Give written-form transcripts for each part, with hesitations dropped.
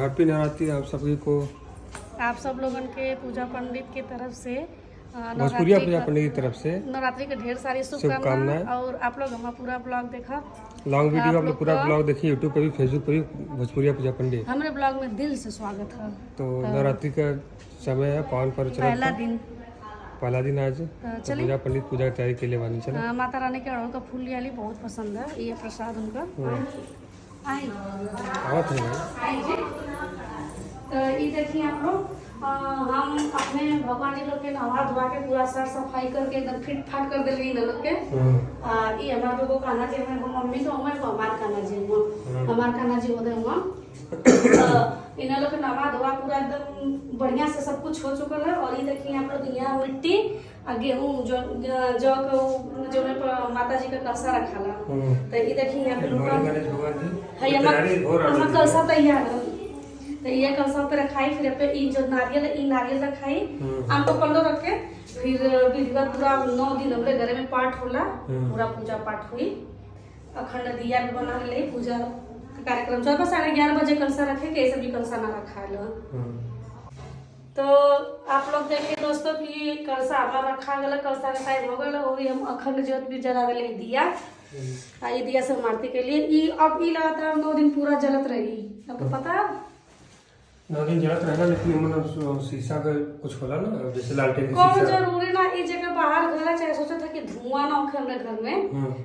Happy Navratri आप सभी को। आप सब लोगन के पूजा पंडित की तरफ से भोजपुरिया पूजा पंडित की तरफ से नवरात्रि के ढेर सारी शुभकामनाएं। और आप लोग हमारा पूरा ब्लॉग देखा, लॉन्ग वीडियो आप लोग पूरा ब्लॉग देखिए यूट्यूब पे भी, फेसबुक पे भी भोजपुरिया पूजा पंडित। हमारे ब्लॉग में दिल से स्वागत है। तो नवरात्रि का समय है, पावन पर्व चल पहला दिन आज तो पूजा पंडित पूजा की तैयारी के लिए बानी चला। माता रानी के अड़हुल का फूल लिया बहुत पसंद है, ये प्रसाद उनका आई आवत है भाई। तो ये देखिए आप लोग, हम अपने भगवान जी लोग के नहा धोवा के पूरा साफ सफाई करके एकदम फिट फाट कर दिल इन लोग के। ये हमारे लोगों का खाना जी में मम्मी तो हमारे हमार खाना जी हुआ, हमार खाना जी होते हुआ इन लोग के नहा धोवा पूरा एकदम बढ़िया से सब कुछ हो चुका है। और ये देखिए आप लोग यहाँ मिट्टी और गेहूँ जो माता जी का कलसा रखा ला। तो ये देखिए यहाँ पे लोग कलसा तैयार है, तो ये कलसा पे रखाई। फिर पे ई जो नारियल है, ई नारियल रखाई, आम तो पल्लो रख के फिर विधिवत पूरा 9 दिन हमरे घरे में पाठ होला, पूरा पूजा पाठ हुई। अखंड दिया भी बना ले, पूजा का कार्यक्रम चल। 11:30 बजे कलसा रखे के, ऐसे भी कलसा ना रखा लो। तो आप लोग देखिए दोस्तों कि कलसा हमारा रखा गया, कलसा का टाइम हो गया और हम अखंड ज्योत भी जला रहे दिया। ये दिया सब आरती के लिए ई अब ई लगातार 9 दिन पूरा जलत रही। आपको पता है 9 दिन जलत रहेगा, लेकिन मतलब शीशा का कुछ होला ना, जैसे लालटेन की कौन शीशा जरूरी ना ई जगह बाहर गला चाहे सोचा था कि धुआं ना होखे हमरे घर में,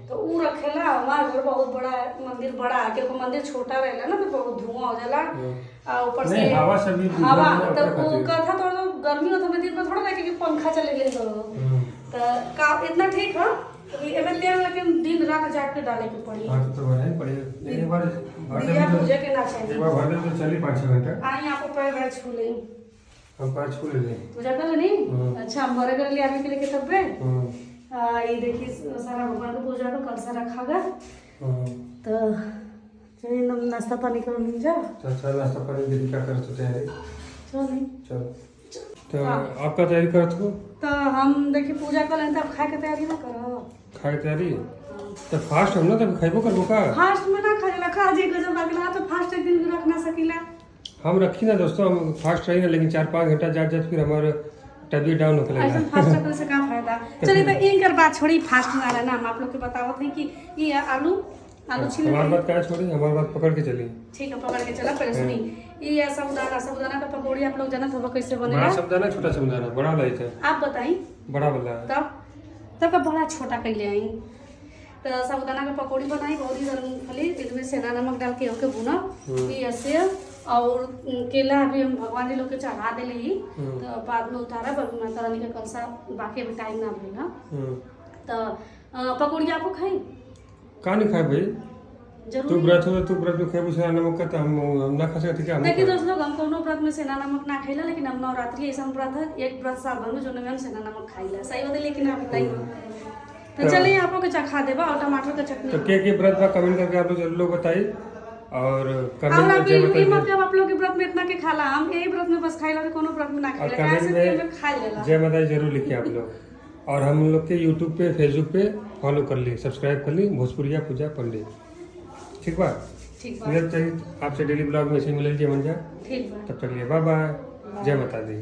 तो ऊ रखेला। हमारा घर बहुत बड़ा है, मंदिर बड़ा है, क्योंकि मंदिर छोटा रहेला ना तो बहुत धुआं हो जाला। और ऊपर से हवा से भी हवा तो वो कथा तो गर्मी होता है दिन में थोड़ा ना कि पंखा चले ले तो का इतना ठीक है कि एमे तेल लेकिन दिन रात जाग के डाले के पड़ी। हां तो है पड़े एक बार दिया पूजा के ना चाहिए, एक बार भर दे तो चली 5-6 घंटा। आई आपको पैर छू ले, हम पैर छू ले पूजा कर लेनी। अच्छा हम बड़े कर ले आदमी के लेके तब ये देखिए सारा भगवान की पूजा का कलसा रखा गया। तो चलिए नाश्ता पानी कर ली जाओ। चल नाश्ता पानी दीदी क्या कर तो तैयारी चल तो आपका तैयारी करत हो। तो हम देखिए पूजा कर लें तब खाए के तैयारी ना करो, खाए के तैयारी तो फास्ट हम ना तब खाइबो करबो का। फास्ट में ना खाएला, खा जे गजब लागला तो फास्ट एक दिन भी रख ना सकीला। हम रखी ना दोस्तों, हम फास्ट रही ना, लेकिन 4-5 घंटा जात फिर हमारा तबीयत डाउन होने ऐसा लगा। फास्ट रखने से क्या फायदा। चलिए तो इनकर बात छोड़ी, फास्ट ना रहना। हम आप लोग के बतावत नहीं कि ये आलू छील हमारी बात क्या छोड़ी, हमारी बात पकड़ के चली। ठीक है पकड़ के चला। पहले सुनी ये साबुदाना का पकौड़ी आप लोग जानत हो कैसे बनेगा। बड़ा साबुदाना छोटा साबुदाना बड़ा लाई थे, आप बताई बड़ा वाला तब का बड़ा छोटा कैले आई। तो साबुदाना का पकौड़ी बनाई, बहुत ही मूंगफली इसमें सेंधा नमक डाल के होके भुना, ये सेव और केला भी हम भगवान जी लोग के चढ़ा देले ही। तो बाद में उतारा माता रानी का कलसा बाकी अभी टाइम ना भेला। तो पकौड़ी आपको खाई का नहीं खाए भाई, जरूर तू व्रत हो तो तू व्रत में खाए सेना नमक का, तो हम ना खा सकते क्या। देखिए दोस्त लोग, हम कोनो व्रत में सेना नमक ना खाइला, लेकिन हम नवरात्रि ऐसा व्रत है, एक व्रत साल भर में जो में हम सेना नमक खाइला सही होते। लेकिन आप बताइए तो चलिए आपको के चखा देबा और टमाटर का चटनी। तो के व्रत बा कमेंट करके आप लोग जरूर लोग बताइए। और कमेंट में जय बताइए मतलब आप लोग के व्रत में इतना के खाला, हम यही व्रत में बस खाइला, कोनो व्रत में ना खाइला, कैसे में खा लेला। जय माता जरूर लिखिए आप लोग। और हम लोग के यूट्यूब पे फेसबुक पे फॉलो कर ली, सब्सक्राइब कर ली भोजपुरिया पूजा पंडित। ठीक बा, ठीक बा। आपसे डेली ब्लॉग में से मिले जी मन जा। ठीक बा, तब तक लिए बाय बाय, जय माता दी।